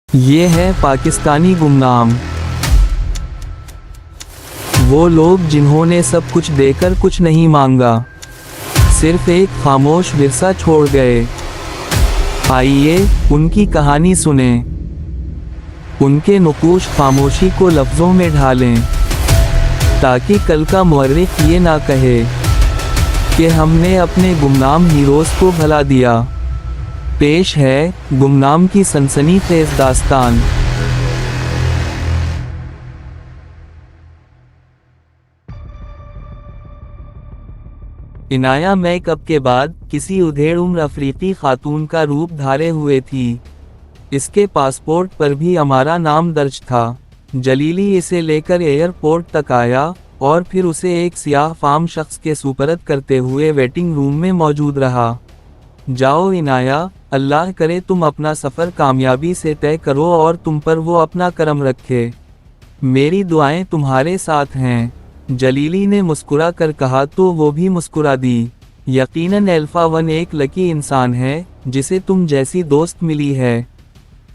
ये है पाकिस्तानी गुमनाम, वो लोग जिन्होंने सब कुछ देकर कुछ नहीं मांगा, सिर्फ एक खामोश विरसा छोड़ गए। आइए उनकी कहानी सुने, उनके नुकूश खामोशी को लफ्ज़ों में ढालें, ताकि कल का मुअर्रिख ये ना कहे कि हमने अपने गुमनाम हीरोज़ को भला दिया। पेश है गुमनाम की सनसनीखेज़ दास्तान। इनाया मेकअप के बाद किसी उधेड़ उम्र अफ्रीकी खातून का रूप धारे हुए थी। इसके पासपोर्ट पर भी हमारा नाम दर्ज था। जलीली इसे लेकर एयरपोर्ट तक आया और फिर उसे एक सियाह फाम शख्स के सुपरत करते हुए वेटिंग रूम में मौजूद रहा। जाओ इनाया, अल्लाह करे तुम अपना सफ़र कामयाबी से तय करो और तुम पर वो अपना करम रखे। मेरी दुआएं तुम्हारे साथ हैं, जलीली ने मुस्कुरा कर कहा तो वो भी मुस्कुरा दी। यकीनन अल्फा वन एक लकी इंसान है जिसे तुम जैसी दोस्त मिली है।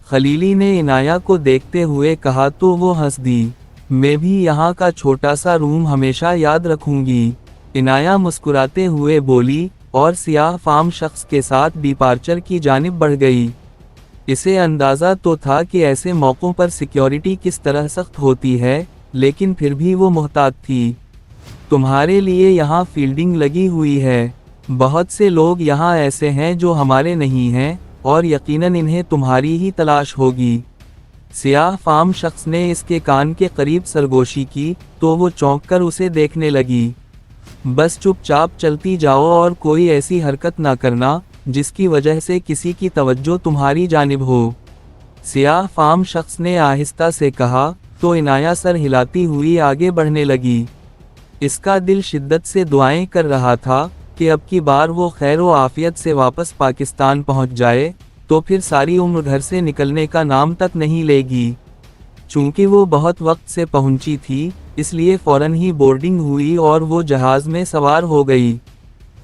खलीली ने इनाया को देखते हुए कहा तो वो हंस दी। मैं भी यहाँ का छोटा सा रूम हमेशा याद रखूंगी, इनाया मुस्कुराते हुए बोली और सियाह फाम शख्स के साथ डिपार्चर की जानिब बढ़ गई। इसे अंदाज़ा तो था कि ऐसे मौक़ों पर सिक्योरिटी किस तरह सख्त होती है, लेकिन फिर भी वो मुहतात थी। तुम्हारे लिए यहाँ फील्डिंग लगी हुई है। बहुत से लोग यहाँ ऐसे हैं जो हमारे नहीं हैं और यकीनन इन्हें तुम्हारी ही तलाश होगी। सियाह फाम शख्स ने इसके कान के करीब सरगोशी की तो वो चौंक कर उसे देखने लगी। बस चुपचाप चलती जाओ और कोई ऐसी हरकत ना करना जिसकी वजह से किसी की तवज्जो तुम्हारी जानिब हो, सियाह फाम शख्स ने आहिस्ता से कहा तो इनाया सर हिलाती हुई आगे बढ़ने लगी। इसका दिल शिद्दत से दुआएं कर रहा था कि अब की बार वो खैर व आफियत से वापस पाकिस्तान पहुंच जाए, तो फिर सारी उम्र घर से निकलने का नाम तक नहीं लेगी। चूंकि वो बहुत वक्त से पहुंची थी, इसलिए फ़ौरन ही बोर्डिंग हुई और वो जहाज़ में सवार हो गई।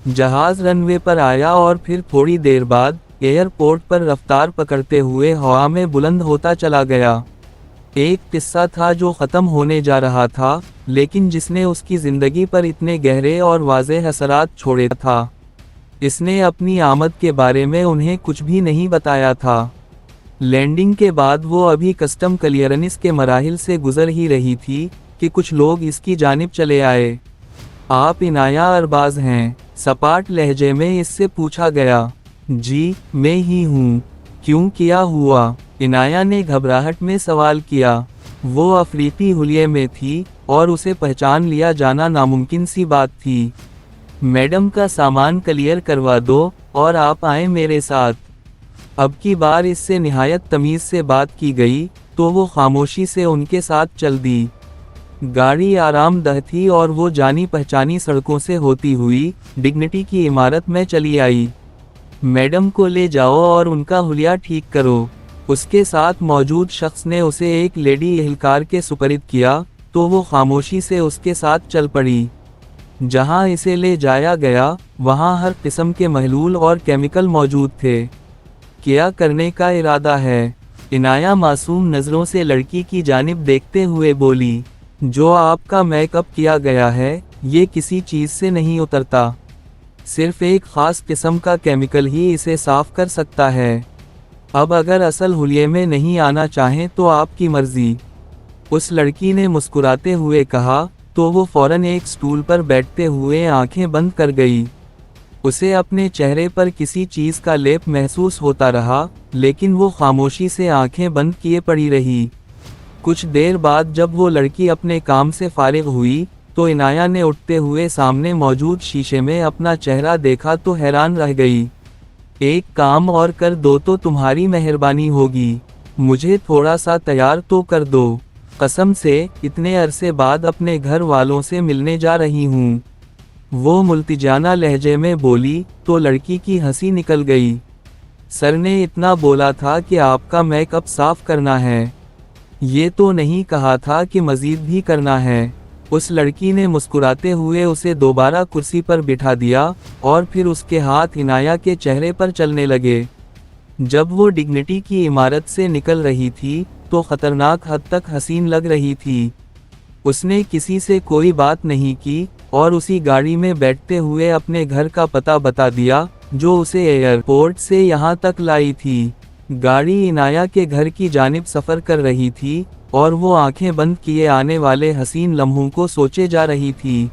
जहाज़ रनवे पर आया और फिर थोड़ी देर बाद एयरपोर्ट पर रफ्तार पकड़ते हुए हवा में बुलंद होता चला गया। एक किस्सा था जो ख़त्म होने जा रहा था, लेकिन जिसने उसकी ज़िंदगी पर इतने गहरे और वाज़ेह असरात छोड़े था। इसने अपनी आमद के बारे में उन्हें कुछ भी नहीं बताया था। लैंडिंग के बाद वो अभी कस्टम क्लियरेंस के मराहिल से गुजर ही रही थी कि कुछ लोग इसकी जानिब चले आए। आप इनाया अरबाज हैं? सपाट लहजे में इससे पूछा गया। जी मैं ही हूँ। क्यों, क्या हुआ? इनाया ने घबराहट में सवाल किया। वो अफ्रीकी हुलिये में थी और उसे पहचान लिया जाना नामुमकिन सी बात थी। मैडम का सामान क्लियर करवा दो और आप आए मेरे साथ। अब की बार इससे निहायत तमीज़ से बात की गई तो वो खामोशी से उनके साथ चल दी। गाड़ी आरामदह थी और वो जानी पहचानी सड़कों से होती हुई डिग्निटी की इमारत में चली आई। मैडम को ले जाओ और उनका हुलिया ठीक करो। उसके साथ मौजूद शख्स ने उसे एक लेडी एहलकार के सुपरद किया तो वो खामोशी से उसके साथ चल पड़ी। जहां इसे ले जाया गया वहां हर किस्म के महलूल और केमिकल मौजूद थे। क्या करने का इरादा है? इनाया मासूम नज़रों से लड़की की जानिब देखते हुए बोली। जो आपका मेकअप किया गया है ये किसी चीज़ से नहीं उतरता, सिर्फ एक ख़ास किस्म का केमिकल ही इसे साफ़ कर सकता है। अब अगर असल हुलिये में नहीं आना चाहें तो आपकी मर्ज़ी, उस लड़की ने मुस्कुराते हुए कहा तो वो फ़ौरन एक स्टूल पर बैठते हुए आंखें बंद कर गई। उसे अपने चेहरे पर किसी चीज़ का लेप महसूस होता रहा, लेकिन वो खामोशी से आंखें बंद किए पड़ी रही। कुछ देर बाद जब वो लड़की अपने काम से फारिग हुई तो इनाया ने उठते हुए सामने मौजूद शीशे में अपना चेहरा देखा तो हैरान रह गई। एक काम और कर दो तो तुम्हारी मेहरबानी होगी, मुझे थोड़ा सा तैयार तो कर दो। कसम से इतने अरसे बाद अपने घर वालों से मिलने जा रही हूँ, वो मुल्तिजाना लहजे में बोली तो लड़की की हंसी निकल गई। सर ने इतना बोला था कि आपका मेकअप साफ करना है, ये तो नहीं कहा था कि मज़ीद भी करना है। उस लड़की ने मुस्कुराते हुए उसे दोबारा कुर्सी पर बिठा दिया और फिर उसके हाथ इनाया के चेहरे पर चलने लगे। जब वो डिग्निटी की इमारत से निकल रही थी तो खतरनाक हद तक हसीन लग रही थी। उसने किसी से कोई बात नहीं की और उसी गाड़ी में बैठते हुए अपने घर का पता बता दिया जो उसे एयरपोर्ट से यहाँ तक लाई थी। गाड़ी इनाया के घर की जानिब सफ़र कर रही थी और वो आंखें बंद किए आने वाले हसीन लम्हों को सोचे जा रही थी।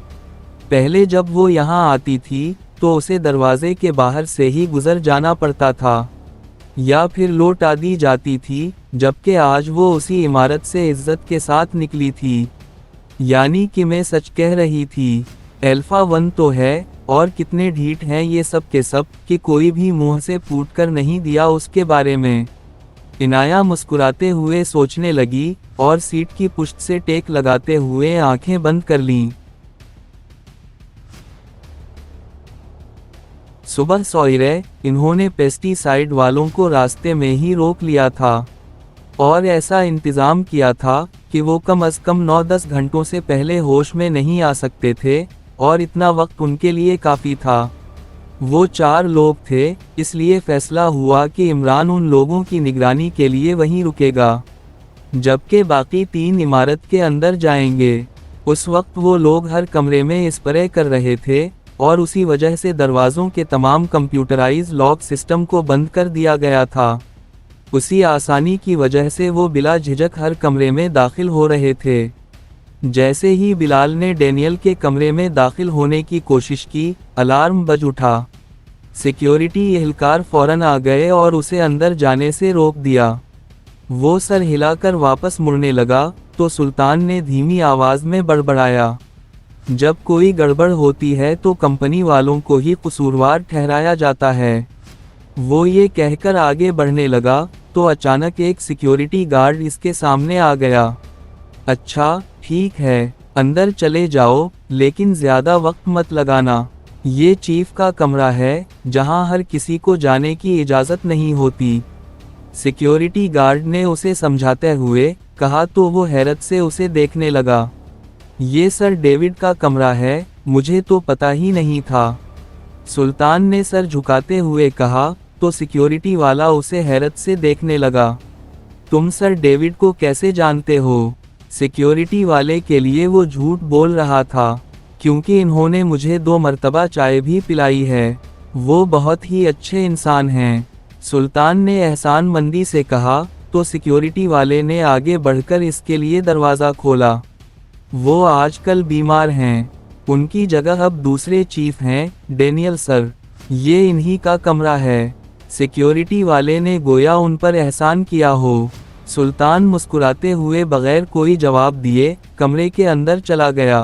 पहले जब वो यहाँ आती थी तो उसे दरवाजे के बाहर से ही गुजर जाना पड़ता था या फिर लौटा दी जाती थी, जबकि आज वो उसी इमारत से इज्जत के साथ निकली थी। यानी कि मैं सच कह रही थी, अल्फा 1 तो है, और कितने ढीठ हैं ये सब के सब कि कोई भी मुंह से फूट कर नहीं दिया उसके बारे में। इनाया मुस्कुराते हुए सोचने लगी और सीट की पुष्ट से टेक लगाते हुए आंखें बंद कर लीं। सुबह सवेरे इन्होंने पेस्टिसाइड वालों को रास्ते में ही रोक लिया था और ऐसा इंतज़ाम किया था कि वो कम से कम 9-10 घंटों से पहले होश में नहीं आ सकते थे, और इतना वक्त उनके लिए काफ़ी था। वो 4 लोग थे, इसलिए फैसला हुआ कि इमरान उन लोगों की निगरानी के लिए वहीं रुकेगा, जबकि बाकी 3 इमारत के अंदर जाएंगे। उस वक्त वो लोग हर कमरे में स्प्रे कर रहे थे और उसी वजह से दरवाज़ों के तमाम कंप्यूटराइज लॉक सिस्टम को बंद कर दिया गया था। उसी आसानी की वजह से वो बिला झिझक हर कमरे में दाखिल हो रहे थे। जैसे ही बिलाल ने डैनियल के कमरे में दाखिल होने की कोशिश की, अलार्म बज उठा। सिक्योरिटी एहलकार फौरन आ गए और उसे अंदर जाने से रोक दिया। वो सर हिलाकर वापस मुड़ने लगा तो सुल्तान ने धीमी आवाज़ में बड़बड़ाया, जब कोई गड़बड़ होती है तो कंपनी वालों को ही कसूरवार ठहराया जाता है। वो ये कहकर आगे बढ़ने लगा तो अचानक एक सिक्योरिटी गार्ड इसके सामने आ गया। अच्छा, ठीक है, अंदर चले जाओ, लेकिन ज़्यादा वक्त मत लगाना। ये चीफ का कमरा है जहां हर किसी को जाने की इजाज़त नहीं होती। सिक्योरिटी गार्ड ने उसे समझाते हुए कहा तो वो हैरत से उसे देखने लगा। ये सर डेविड का कमरा है, मुझे तो पता ही नहीं था। सुल्तान ने सर झुकाते हुए कहा तो सिक्योरिटी वाला उसे हैरत से देखने लगा। तुम सर डेविड को कैसे जानते हो? सिक्योरिटी वाले के लिए वो झूठ बोल रहा था, क्योंकि इन्होंने मुझे 2 मरतबा चाय भी पिलाई है। वो बहुत ही अच्छे इंसान हैं, सुल्तान ने एहसान मंदी से कहा तो सिक्योरिटी वाले ने आगे बढ़कर इसके लिए दरवाज़ा खोला। वो आजकल बीमार हैं, उनकी जगह अब दूसरे चीफ हैं, डैनियल सर। ये इन्हीं का कमरा है। सिक्योरिटी वाले ने गोया उन पर एहसान किया हो। सुल्तान मुस्कुराते हुए बगैर कोई जवाब दिए कमरे के अंदर चला गया।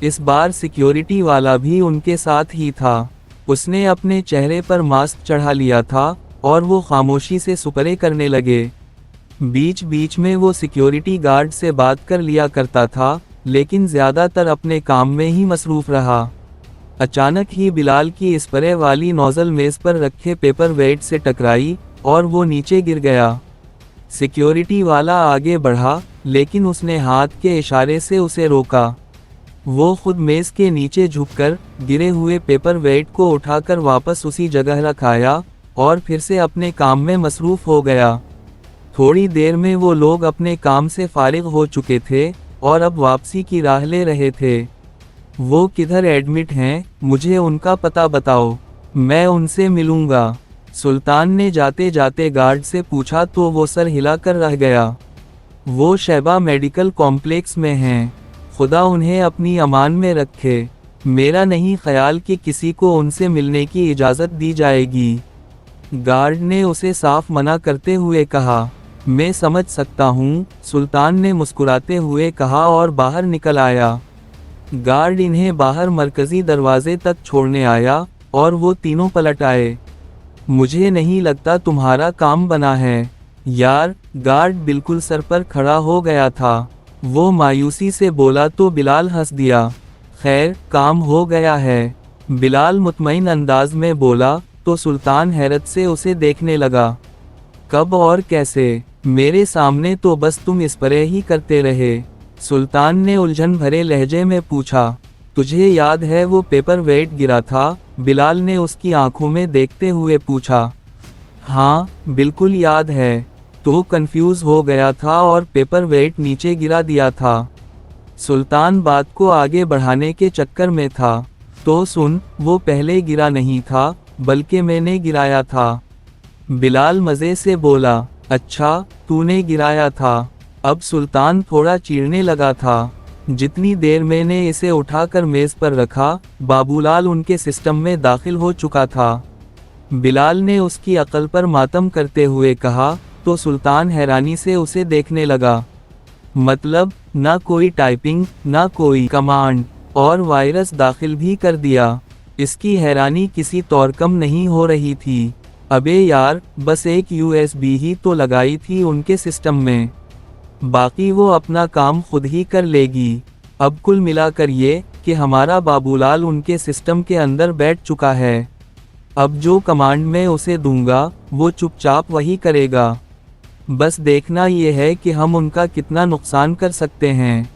इस बार सिक्योरिटी वाला भी उनके साथ ही था। उसने अपने चेहरे पर मास्क चढ़ा लिया था और वो खामोशी से सुपरे करने लगे। बीच बीच में वो सिक्योरिटी गार्ड से बात कर लिया करता था, लेकिन ज़्यादातर अपने काम में ही मसरूफ़ रहा। अचानक ही बिलाल की स्प्रे वाली नोज़ल मेज़ पर रखे पेपर वेट से टकराई और वो नीचे गिर गया। सिक्योरिटी वाला आगे बढ़ा, लेकिन उसने हाथ के इशारे से उसे रोका। वो खुद मेज़ के नीचे झुककर गिरे हुए पेपर वेट को उठाकर वापस उसी जगह रखाया और फिर से अपने काम में मसरूफ़ हो गया। थोड़ी देर में वो लोग अपने काम से फारिग हो चुके थे और अब वापसी की राह ले रहे थे। वो किधर एडमिट हैं, मुझे उनका पता बताओ, मैं उनसे मिलूंगा। सुल्तान ने जाते जाते गार्ड से पूछा तो वो सर हिलाकर रह गया। वो शैबा मेडिकल कॉम्प्लेक्स में हैं, खुदा उन्हें अपनी अमान में रखे। मेरा नहीं ख्याल कि किसी को उनसे मिलने की इजाज़त दी जाएगी। गार्ड ने उसे साफ मना करते हुए कहा। मैं समझ सकता हूँ, सुल्तान ने मुस्कुराते हुए कहा और बाहर निकल आया। गार्ड इन्हें बाहर मरकज़ी दरवाजे तक छोड़ने आया और वो तीनों पलट आए। मुझे नहीं लगता तुम्हारा काम बना है यार, गार्ड बिल्कुल सर पर खड़ा हो गया था। वो मायूसी से बोला तो बिलाल हंस दिया। खैर, काम हो गया है, बिलाल मुतमईन अंदाज में बोला तो सुल्तान हैरत से उसे देखने लगा। कब और कैसे? मेरे सामने तो बस तुम स्प्रे ही करते रहे। सुल्तान ने उलझन भरे लहजे में पूछा। तुझे याद है वो पेपर वेट गिरा था? बिलाल ने उसकी आंखों में देखते हुए पूछा। हाँ बिल्कुल याद है। तो कंफ्यूज हो गया था और पेपर वेट नीचे गिरा दिया था। सुल्तान बात को आगे बढ़ाने के चक्कर में था। तो सुन, वो पहले गिरा नहीं था, बल्कि मैंने गिराया था। बिलाल मज़े से बोला। अच्छा, तूने गिराया था। अब सुल्तान थोड़ा चीढ़ने लगा था। जितनी देर मैंने इसे उठाकर मेज़ पर रखा, बाबूलाल उनके सिस्टम में दाखिल हो चुका था। बिलाल ने उसकी अक्ल पर मातम करते हुए कहा, तो सुल्तान हैरानी से उसे देखने लगा। मतलब, ना कोई टाइपिंग, ना कोई कमांड, और वायरस दाखिल भी कर दिया। इसकी हैरानी किसी तौर कम नहीं हो रही थी। अबे यार, बस एक USB ही तो लगाई थी उनके सिस्टम में, बाकी वो अपना काम खुद ही कर लेगी। अब कुल मिलाकर ये कि हमारा बाबूलाल उनके सिस्टम के अंदर बैठ चुका है। अब जो कमांड मैं उसे दूंगा, वो चुपचाप वही करेगा। बस देखना ये है कि हम उनका कितना नुकसान कर सकते हैं।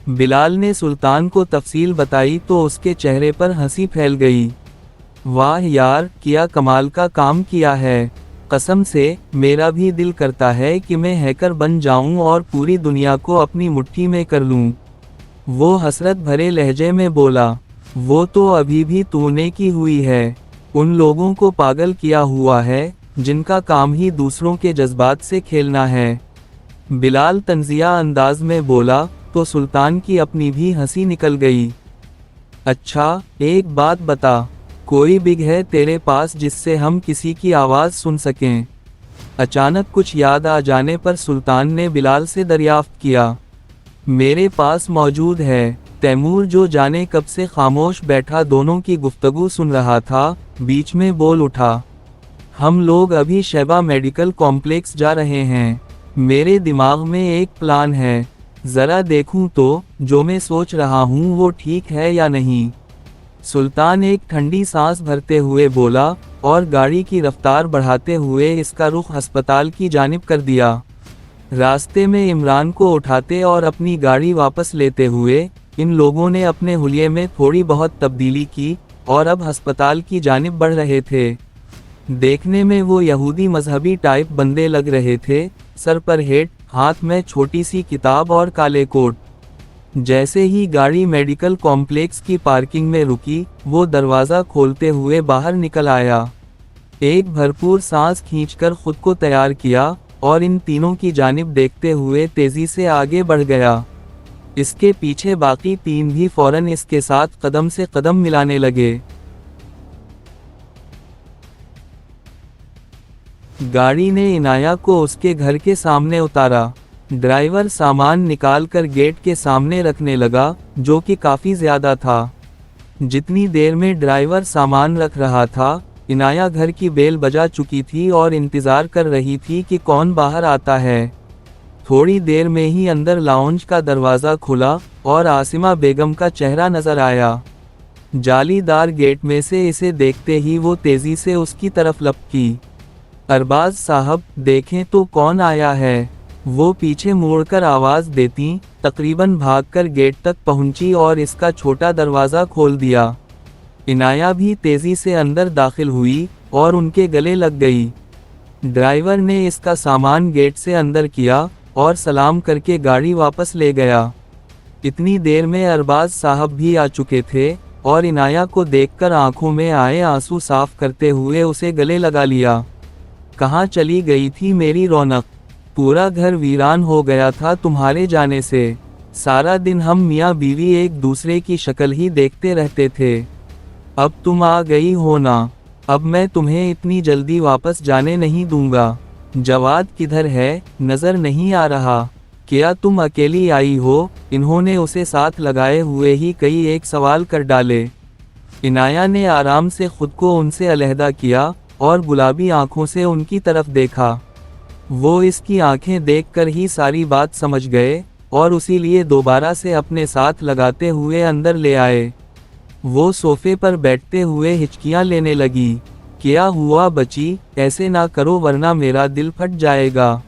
बिलाल ने सुल्तान को तफसील बताई तो उसके चेहरे पर हंसी फैल गई। वाह यार, क्या कमाल का काम किया है। कसम से, मेरा भी दिल करता है कि मैं हैकर बन जाऊं और पूरी दुनिया को अपनी मुट्ठी में कर लूं। वो हसरत भरे लहजे में बोला। वो तो अभी भी तूने की हुई है। उन लोगों को पागल किया हुआ है, जिनका काम ही दूसरों के जज्बात से खेलना है। बिलाल तंजिया अंदाज में बोला, तो सुल्तान की अपनी भी हंसी निकल गई। अच्छा, एक बात बता, कोई बिग है तेरे पास जिससे हम किसी की आवाज़ सुन सकें? अचानक कुछ याद आ जाने पर सुल्तान ने बिलाल से दरियाफ्त किया। मेरे पास मौजूद है। तैमूर, जो जाने कब से खामोश बैठा दोनों की गुफ्तगू सुन रहा था, बीच में बोल उठा। हम लोग अभी शैबा मेडिकल कॉम्प्लेक्स जा रहे हैं। मेरे दिमाग में एक प्लान है। ज़रा देखूं तो जो मैं सोच रहा हूं वो ठीक है या नहीं। सुल्तान एक ठंडी सांस भरते हुए बोला और गाड़ी की रफ्तार बढ़ाते हुए इसका रुख अस्पताल की जानिब कर दिया। रास्ते में इमरान को उठाते और अपनी गाड़ी वापस लेते हुए इन लोगों ने अपने हुलिये में थोड़ी बहुत तब्दीली की और अब अस्पताल की जानिब बढ़ रहे थे। देखने में वो यहूदी मजहबी टाइप बंदे लग रहे थे, सर पर हेट, हाथ में छोटी सी किताब और काले कोट। जैसे ही गाड़ी मेडिकल कॉम्प्लेक्स की पार्किंग में रुकी, वो दरवाज़ा खोलते हुए बाहर निकल आया। एक भरपूर सांस खींचकर खुद को तैयार किया और इन तीनों की जानिब देखते हुए तेज़ी से आगे बढ़ गया। इसके पीछे बाकी तीन भी फौरन इसके साथ कदम से कदम मिलाने लगे। गाड़ी ने इनाया को उसके घर के सामने उतारा। ड्राइवर सामान निकालकर गेट के सामने रखने लगा, जो कि काफ़ी ज़्यादा था। जितनी देर में ड्राइवर सामान रख रहा था, इनाया घर की बेल बजा चुकी थी और इंतज़ार कर रही थी कि कौन बाहर आता है। थोड़ी देर में ही अंदर लाउंज का दरवाज़ा खुला और आसिमा बेगम का चेहरा नज़र आया। जालीदार गेट में से इसे देखते ही वो तेज़ी से उसकी तरफ लपकी। अरबाज साहब, देखें तो कौन आया है। वो पीछे मुड़कर आवाज़ देती तकरीबन भागकर गेट तक पहुंची और इसका छोटा दरवाज़ा खोल दिया। इनाया भी तेज़ी से अंदर दाखिल हुई और उनके गले लग गई। ड्राइवर ने इसका सामान गेट से अंदर किया और सलाम करके गाड़ी वापस ले गया। इतनी देर में अरबाज साहब भी आ चुके थे और इनाया को देखकर आंखों में आए आंसू साफ करते हुए उसे गले लगा लिया। कहाँ चली गई थी मेरी रौनक? पूरा घर वीरान हो गया था तुम्हारे जाने से। सारा दिन हम मियाँ बीवी एक दूसरे की शक्ल ही देखते रहते थे। अब तुम आ गई हो ना। अब मैं तुम्हें इतनी जल्दी वापस जाने नहीं दूंगा। जवाद किधर है? नज़र नहीं आ रहा। क्या तुम अकेली आई हो? इन्होंने उसे साथ लगाए हुए ही कई एक सवाल कर डाले। इनाया ने आराम से खुद को उनसे अलहदा किया और गुलाबी आंखों से उनकी तरफ देखा। वो इसकी आंखें देखकर ही सारी बात समझ गए और उसी लिए दोबारा से अपने साथ लगाते हुए अंदर ले आए। वो सोफे पर बैठते हुए हिचकियां लेने लगी। क्या हुआ बची? ऐसे ना करो वरना मेरा दिल फट जाएगा।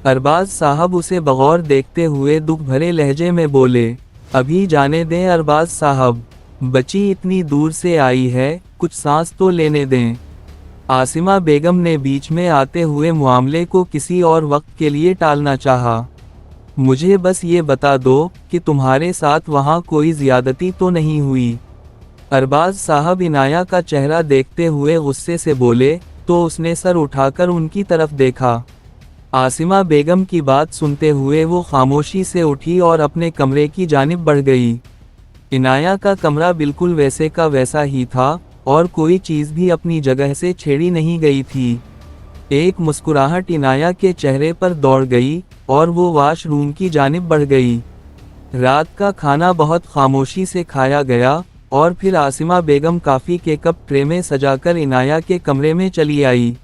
अरबाज साहब उसे बगौर देखते हुए दुख भरे लहजे में बोले। अभी जाने दें अरबाज साहब, बची इतनी दूर से आई है, कुछ सांस तो लेने दें। आसिमा बेगम ने बीच में आते हुए मामले को किसी और वक्त के लिए टालना चाहा। मुझे बस ये बता दो कि तुम्हारे साथ वहाँ कोई ज्यादती तो नहीं हुई। अरबाज साहब इनाया का चेहरा देखते हुए गुस्से से बोले, तो उसने सर उठाकर उनकी तरफ देखा। आसिमा बेगम की बात सुनते हुए वो खामोशी से उठी और अपने कमरे की जानिब बढ़ गई। इनाया का कमरा बिल्कुल वैसे का वैसा ही था और कोई चीज़ भी अपनी जगह से छेड़ी नहीं गई थी। एक मुस्कुराहट इनाया के चेहरे पर दौड़ गई और वो वॉशरूम की जानिब बढ़ गई। रात का खाना बहुत खामोशी से खाया गया और फिर आसिमा बेगम काफ़ी के कप ट्रे में सजाकर इनाया के कमरे में चली आई।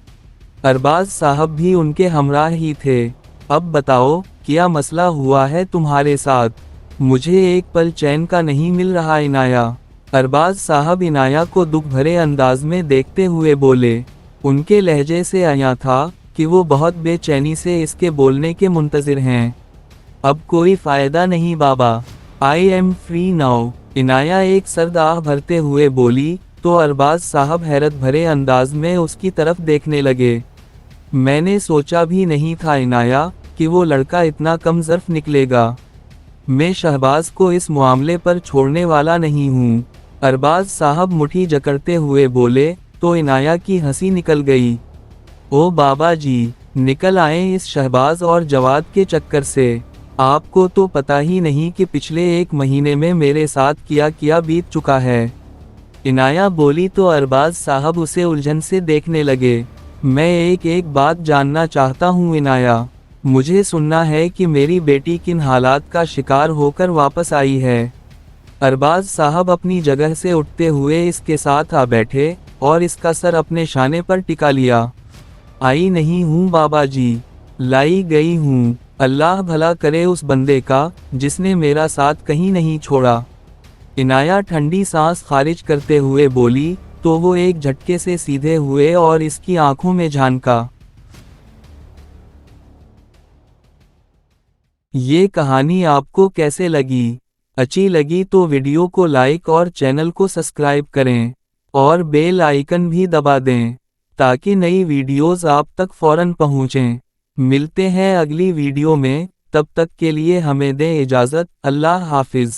अरबाज साहब भी उनके हमराह ही थे। अब बताओ, क्या मसला हुआ है तुम्हारे साथ? मुझे एक पल चैन का नहीं मिल रहा इनाया। अरबाज साहब इनाया को दुख भरे अंदाज में देखते हुए बोले। उनके लहजे से आया था कि वो बहुत बेचैनी से इसके बोलने के मुंतज़िर हैं। अब कोई फ़ायदा नहीं बाबा, I am free now. Inaya एक सर्द आह भरते हुए बोली, तो अरबाज साहब हैरत भरे अंदाज में उसकी तरफ देखने लगे। मैंने सोचा भी नहीं था इनाया कि वो लड़का इतना कम ज़र्फ निकलेगा। मैं शहबाज को इस मामले पर छोड़ने वाला नहीं हूँ। अरबाज साहब मुट्ठी जकड़ते हुए बोले, तो इनाया की हंसी निकल गई। ओ बाबा जी, निकल आए इस शहबाज और जवाद के चक्कर से। आपको तो पता ही नहीं कि पिछले 1 महीने में मेरे साथ क्या बीत चुका है। इनाया बोली तो अरबाज साहब उसे उलझन से देखने लगे। मैं एक बात जानना चाहता हूँ इनाया, मुझे सुनना है कि मेरी बेटी किन हालात का शिकार होकर वापस आई है। अरबाज साहब अपनी जगह से उठते हुए इसके साथ आ बैठे और इसका सर अपने शाने पर टिका लिया। आई नहीं हूँ बाबा जी, लाई गई हूँ। अल्लाह भला करे उस बंदे का जिसने मेरा साथ कहीं नहीं छोड़ा। इनाया ठंडी सांस खारिज करते हुए बोली, तो वो एक झटके से सीधे हुए और इसकी आंखों में झांका। ये कहानी आपको कैसे लगी? अच्छी लगी तो वीडियो को लाइक और चैनल को सब्सक्राइब करें और बेल आइकन भी दबा दें ताकि नई वीडियोस आप तक फौरन पहुंचें। मिलते हैं अगली वीडियो में, तब तक के लिए हमें दें इजाज़त। अल्लाह हाफिज़।